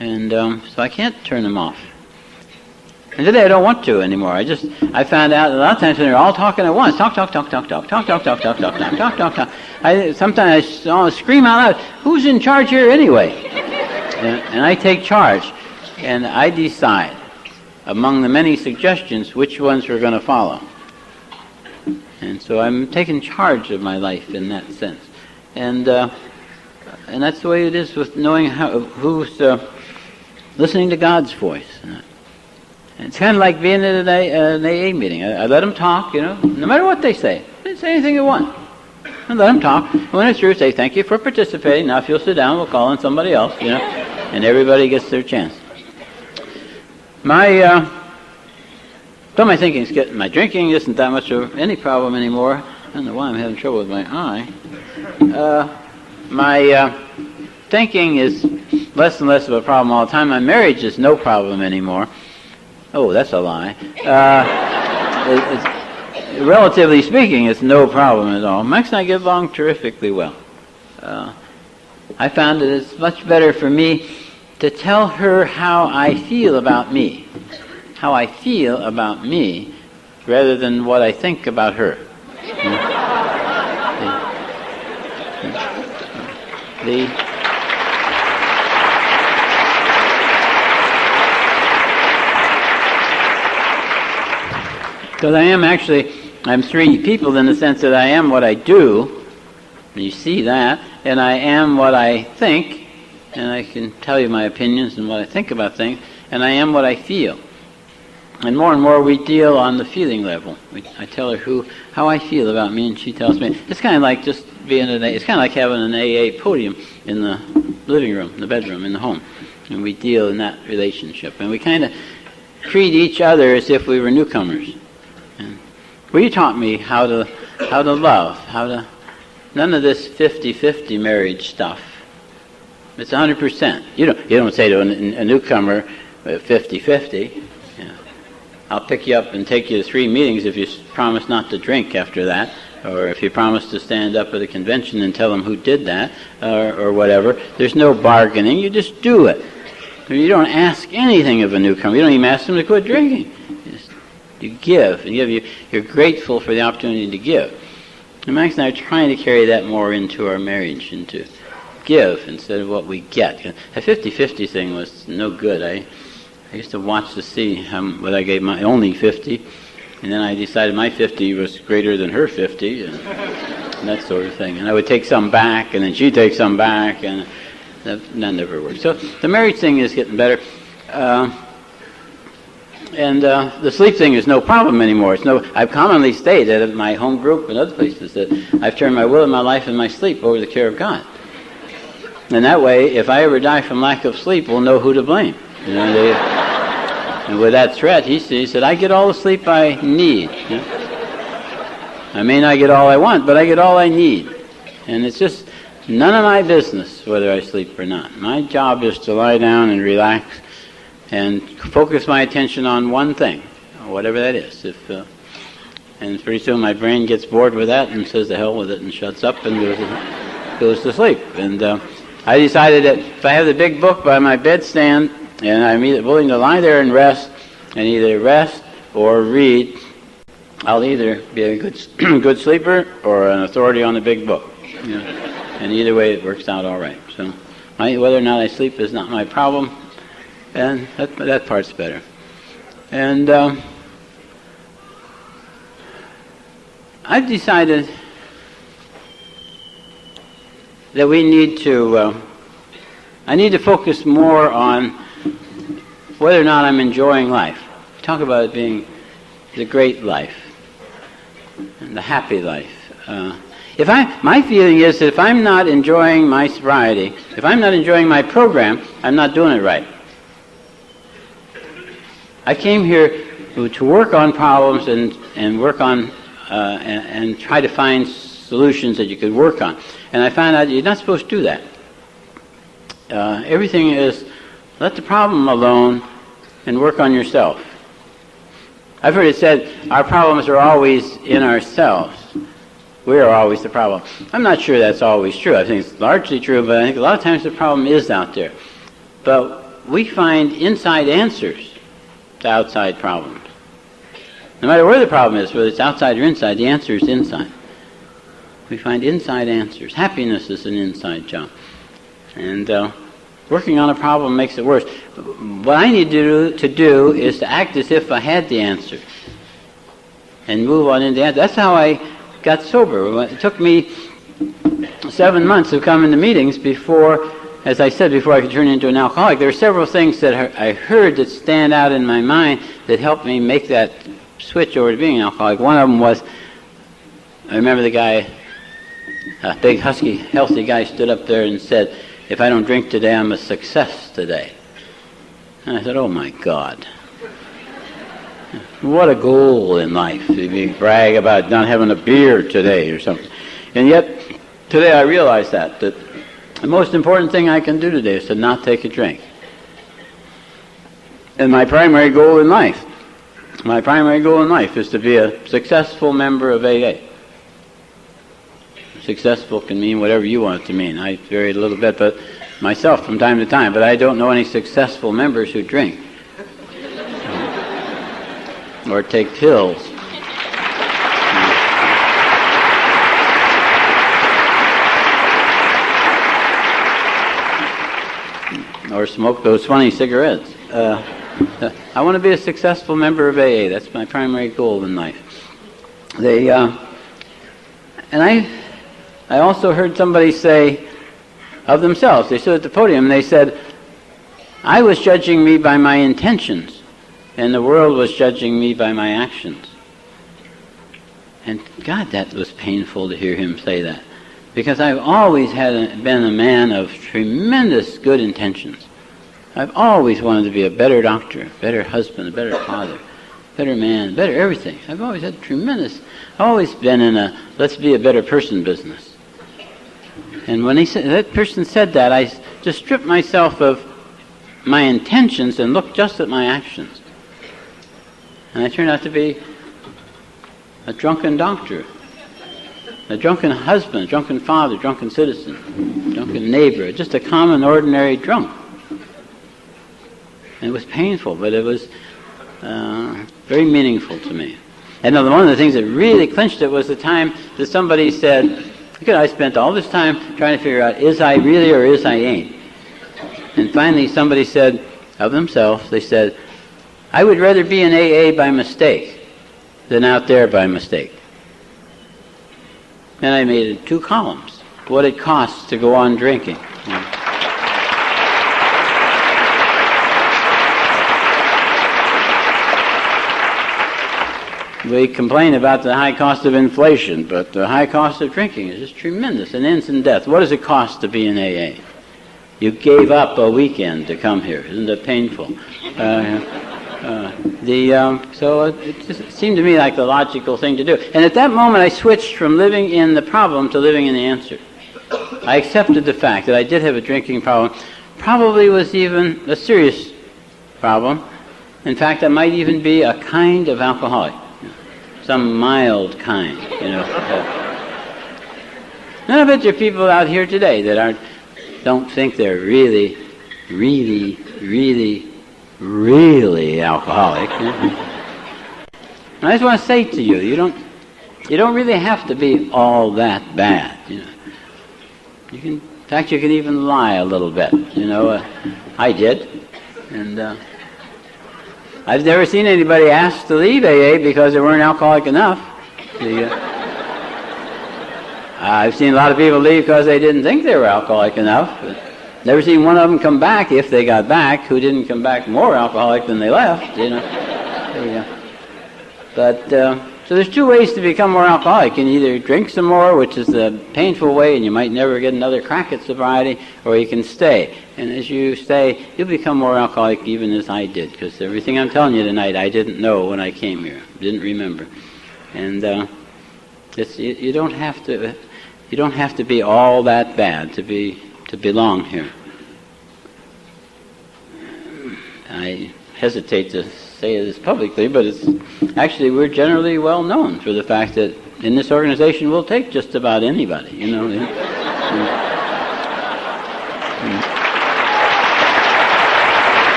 And so I can't turn them off. And today I don't want to anymore. I found out a lot of times when they're all talking at once. Talk. Sometimes I scream out loud, who's in charge here anyway? And I take charge. And I decide, among the many suggestions, which ones we're going to follow. And so I'm taking charge of my life in that sense. And that's the way it is with knowing who's listening to God's voice. It's kind of like being at an AA meeting. I let them talk, no matter what they say. They didn't say anything they want. I let them talk. When it's through, say, thank you for participating. Now if you'll sit down, we'll call on somebody else, and everybody gets their chance. My drinking isn't that much of any problem anymore. I don't know why I'm having trouble with my eye. My thinking is less and less of a problem all the time. My marriage is no problem anymore. Oh, that's a lie. Relatively speaking, it's no problem at all. Max and I get along terrifically well. I found that it's much better for me to tell her how I feel about me. How I feel about me, rather than what I think about her. Because I'm three people in the sense that I am what I do, and you see that, and I am what I think, and I can tell you my opinions and what I think about things, and I am what I feel. And more we deal on the feeling level. I tell her how I feel about me, and she tells me. It's kind of like just being it's kind of like having an AA podium in the living room, the bedroom, in the home, and we deal in that relationship, and we kind of treat each other as if we were newcomers. Well, you taught me how to love, none of this 50-50 marriage stuff. It's 100%. You don't say to a newcomer 50-50. I'll pick you up and take you to 3 meetings if you promise not to drink after that, or if you promise to stand up at a convention and tell them who did that, or whatever. There's no bargaining. You just do it. You don't ask anything of a newcomer. You don't even ask them to quit drinking. You give, and you're grateful for the opportunity to give. And Max and I are trying to carry that more into our marriage, and to give instead of what we get. The 50-50 thing was no good. I used to watch to see what I gave my only 50, and then I decided my 50 was greater than her 50, and that sort of thing. And I would take some back, and then she'd take some back, and that never worked. So the marriage thing is getting better. And the sleep thing is no problem anymore. I've commonly stated at my home group and other places that I've turned my will and my life and my sleep over to the care of God. And that way, if I ever die from lack of sleep, we'll know who to blame. And with that threat, he said, I get all the sleep I need. I may not get all I want, but I get all I need. And it's just none of my business whether I sleep or not. My job is to lie down and relax and focus my attention on one thing, whatever that is. And pretty soon my brain gets bored with that and says the hell with it and shuts up and goes to sleep. And I decided that if I have the big book by my bedstand And I'm either willing to lie there and rest, and either rest or read. I'll either be a good sleeper or an authority on the big book. You know? And either way, it works out all right. So whether or not I sleep is not my problem, and that part's better. And I've decided that I need to focus more on whether or not I'm enjoying life. Talk about it being the great life and the happy life. My feeling is that if I'm not enjoying my sobriety, if I'm not enjoying my program, I'm not doing it right. I came here to work on problems and work on and try to find solutions that you could work on. And I found out you're not supposed to do that. Everything is let the problem alone and work on yourself. I've heard it said our problems are always in ourselves. We are always the problem. I'm not sure that's always true. I think it's largely true, but I think a lot of times the problem is out there. But we find inside answers to outside problems. No matter where the problem is, whether it's outside or inside, the answer is inside. We find inside answers. Happiness is an inside job. And working on a problem makes it worse. What I need to do is to act as if I had the answer and move on into the answer. That's how I got sober. It took me 7 months of coming to meetings before, as I said, before I could turn into an alcoholic. There are several things that I heard that stand out in my mind that helped me make that switch over to being an alcoholic. One of them was, I remember the guy, a big, husky, healthy guy, stood up there and said, "If I don't drink today, I'm a success today." And I said, "Oh my God. What a goal in life, to brag about not having a beer today or something." And yet, today I realize that the most important thing I can do today is to not take a drink. And my primary goal in life is to be a successful member of AA. Successful can mean whatever you want it to mean. I vary a little bit, but myself from time to time, but I don't know any successful members who drink or take pills. Or smoke those funny cigarettes. I want to be a successful member of AA. That's my primary goal in life. I also heard somebody say of themselves, they stood at the podium and they said, "I was judging me by my intentions, and the world was judging me by my actions." And God, that was painful to hear him say that, because I've always been a man of tremendous good intentions. I've always wanted to be a better doctor, a better husband, a better father, better man, better everything. I've always been in a let's be a better person business. And when that person said that, I just stripped myself of my intentions and looked just at my actions. And I turned out to be a drunken doctor, a drunken husband, a drunken father, drunken citizen, drunken neighbor, just a common, ordinary drunk. And it was painful, but it was very meaningful to me. And one of the things that really clinched it was the time that somebody said, I spent all this time trying to figure out, is I really or is I ain't? And finally somebody said of themselves, they said, "I would rather be in AA by mistake than out there by mistake." And I made it 2 columns, what it costs to go on drinking. We complain about the high cost of inflation, but the high cost of drinking is just tremendous, and ends in death. What does it cost to be in AA? You gave up a weekend to come here. Isn't it painful? So it just seemed to me like the logical thing to do. And at that moment, I switched from living in the problem to living in the answer. I accepted the fact that I did have a drinking problem. Probably was even a serious problem. In fact, I might even be a kind of alcoholic. Some mild kind, And I bet there are people out here today that don't think they're really, really, really really alcoholic. And I just want to say to you, you don't really have to be all that bad. In fact, you can even lie a little bit. I did, and I've never seen anybody ask to leave AA because they weren't alcoholic enough. I've seen a lot of people leave because they didn't think they were alcoholic enough. But never seen one of them come back, if they got back, who didn't come back more alcoholic than they left. But so there's two ways to become more alcoholic. You can either drink some more, which is the painful way, and you might never get another crack at sobriety, or you can stay. And as you stay, you'll become more alcoholic, even as I did, because everything I'm telling you tonight, I didn't know when I came here, didn't remember. And you don't have to be all that bad to belong here. I hesitate to say this publicly, but we're generally well known for the fact that in this organization we'll take just about anybody,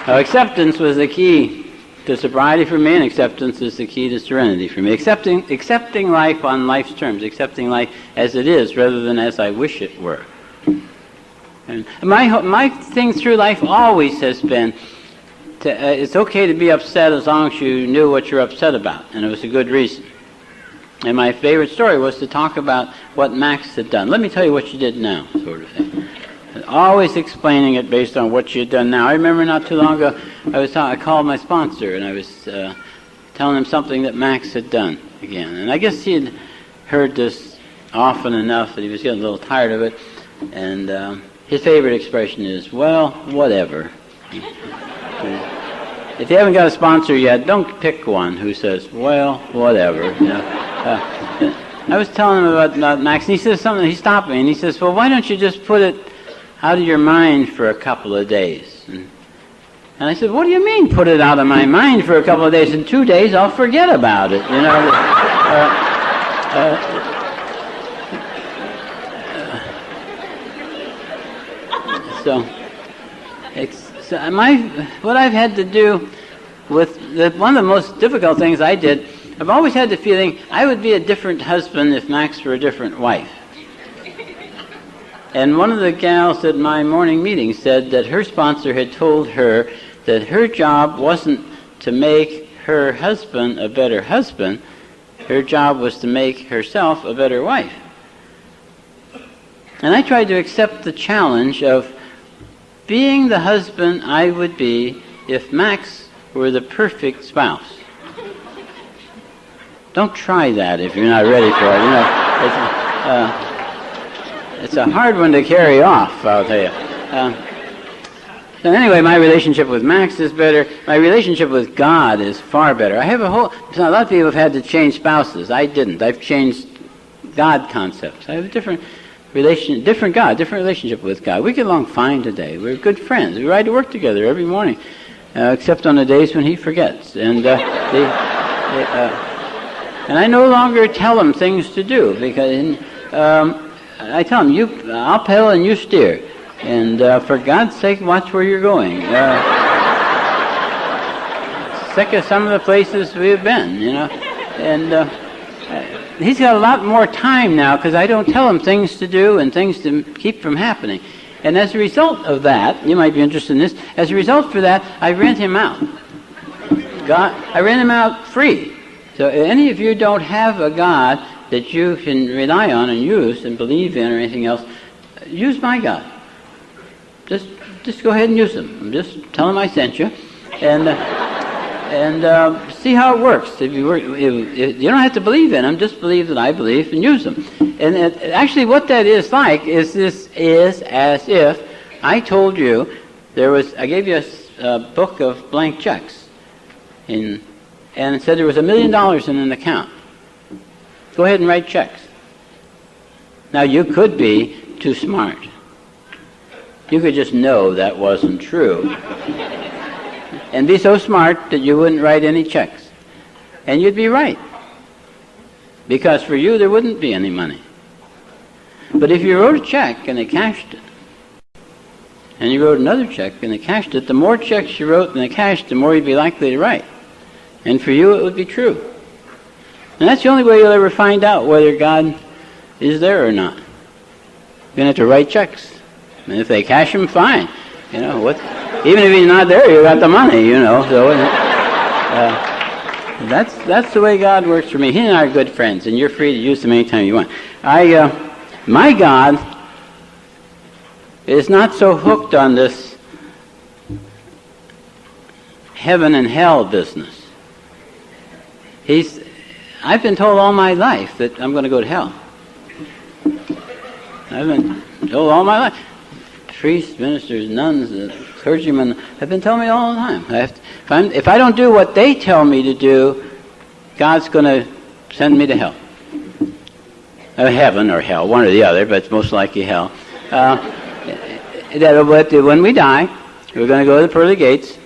Acceptance was the key to sobriety for me, and acceptance is the key to serenity for me. Accepting life on life's terms, accepting life as it is rather than as I wish it were. And my thing through life always has been, it's okay to be upset as long as you knew what you're upset about, and it was a good reason. And my favorite story was to talk about what Max had done. Let me tell you what you did now, sort of thing. Always explaining it based on what you had done now. I remember not too long ago, I called my sponsor, and I was telling him something that Max had done again. And I guess he had heard this often enough that he was getting a little tired of it. And his favorite expression is, well, whatever. If you haven't got a sponsor yet, don't pick one who says, well, whatever. I was telling him about Max, and he says something, he stopped me, and he says, well, why don't you just put it out of your mind for a couple of days? And I said, what do you mean, put it out of my mind for a couple of days? In 2 days, I'll forget about it, what I've had to do with one of the most difficult things I did, I've always had the feeling I would be a different husband if Max were a different wife. And one of the gals at my morning meeting said that her sponsor had told her that her job wasn't to make her husband a better husband, her job was to make herself a better wife. And I tried to accept the challenge of being the husband I would be if Max were the perfect spouse. Don't try that if you're not ready for it. It's a hard one to carry off, I'll tell you. So anyway, my relationship with Max is better. My relationship with God is far better. I have a lot of people have had to change spouses. I didn't. I've changed God concepts. I have a different relationship with God. We get along fine today. We're good friends. We ride to work together every morning, except on the days when he forgets. And and I no longer tell him things to do, because I tell him, I'll pedal and you steer. And for God's sake, watch where you're going. Sick of some of the places we've been, And he's got a lot more time now because I don't tell him things to do and things to keep from happening. And as a result of that, you might be interested in this, as a result for that, I rent him out. I rent him out free. So if any of you don't have a God that you can rely on and use and believe in or anything else, use my God. Just go ahead and use him. Just tell him I sent you, and see how it works. If you don't have to believe in him, just believe that I believe and use him. And actually, what that is like is as if I told you I gave you a book of blank checks, and it said there was $1 million in an account. Go ahead and write checks. Now you could be too smart. You could just know that wasn't true. And be so smart that you wouldn't write any checks. And you'd be right. Because for you, there wouldn't be any money. But if you wrote a check and they cashed it, and you wrote another check and they cashed it, the more checks you wrote and they cashed, the more you'd be likely to write. And for you, it would be true. And that's the only way you'll ever find out whether God is there or not. You're going to have to write checks. And if they cash them, fine. You know, what? Even if he's not there, you got the money, you know. So that's the way God works for me. He and I are good friends, and you're free to use them anytime you want. My God is not so hooked on this heaven and hell business. I've been told all my life that I'm going to go to hell. I've been told all my life. Priests, ministers, nuns, clergymen have been telling me all the time. If I don't do what they tell me to do, God's going to send me to hell. Heaven or hell, one or the other, but it's most likely hell. When we die, we're going to go to the pearly gates,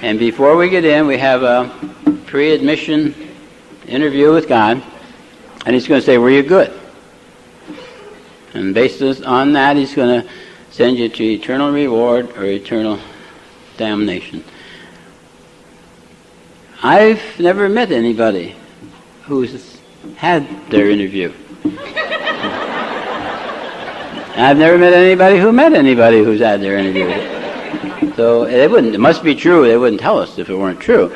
and before we get in, we have a pre-admission interview with God, and He's going to say, were you good? And based on that, He's going to send you to eternal reward or eternal damnation. I've never met anybody who's had their interview. I've never met anybody who met anybody who's had their interview. So it must be true. They wouldn't tell us if it weren't true.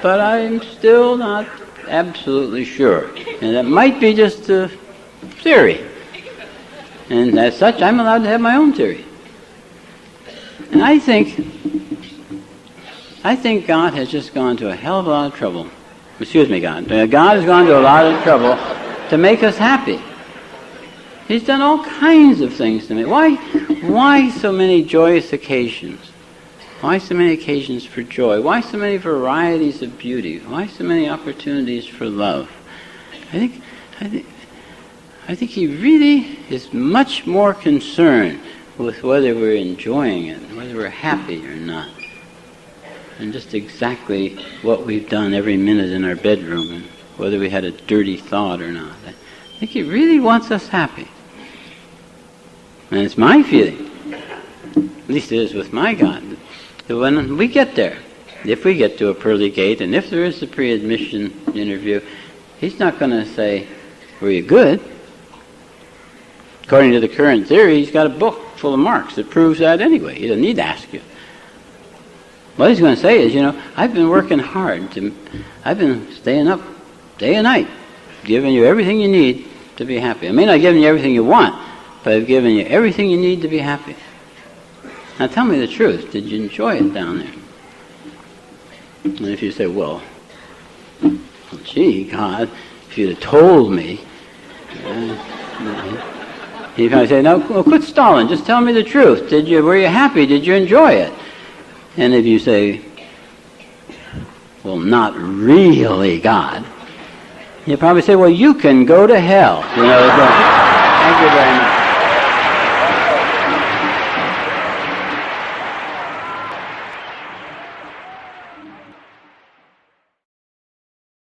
But I'm still not absolutely sure. And it might be just a theory. And as such, I'm allowed to have my own theory. And I think God has just gone to a hell of a lot of trouble. Excuse me, God. God has gone to a lot of trouble to make us happy. He's done all kinds of things to me. Why so many joyous occasions? Why so many occasions for joy? Why so many varieties of beauty? Why so many opportunities for love? I think He really is much more concerned with whether we're enjoying it, whether we're happy or not, and just exactly what we've done every minute in our bedroom, and whether we had a dirty thought or not. I think He really wants us happy. And it's my feeling, at least it is with my God, that when we get there, if we get to a pearly gate, and if there is a pre-admission interview, He's not going to say, were you good? According to the current theory, He's got a book full of marks that proves that anyway. He doesn't need to ask you. What He's going to say is, I've been working hard. I've been staying up day and night, giving you everything you need to be happy. I may not give you everything you want, but I've given you everything you need to be happy. Now tell me the truth. Did you enjoy it down there? And if you say, well, gee, God, if you'd have told me... He'd probably say, no, quit stalling. Just tell me the truth. Were you happy? Did you enjoy it? And if you say, well, not really, God, he'll probably say, well, you can go to hell. Thank you very much.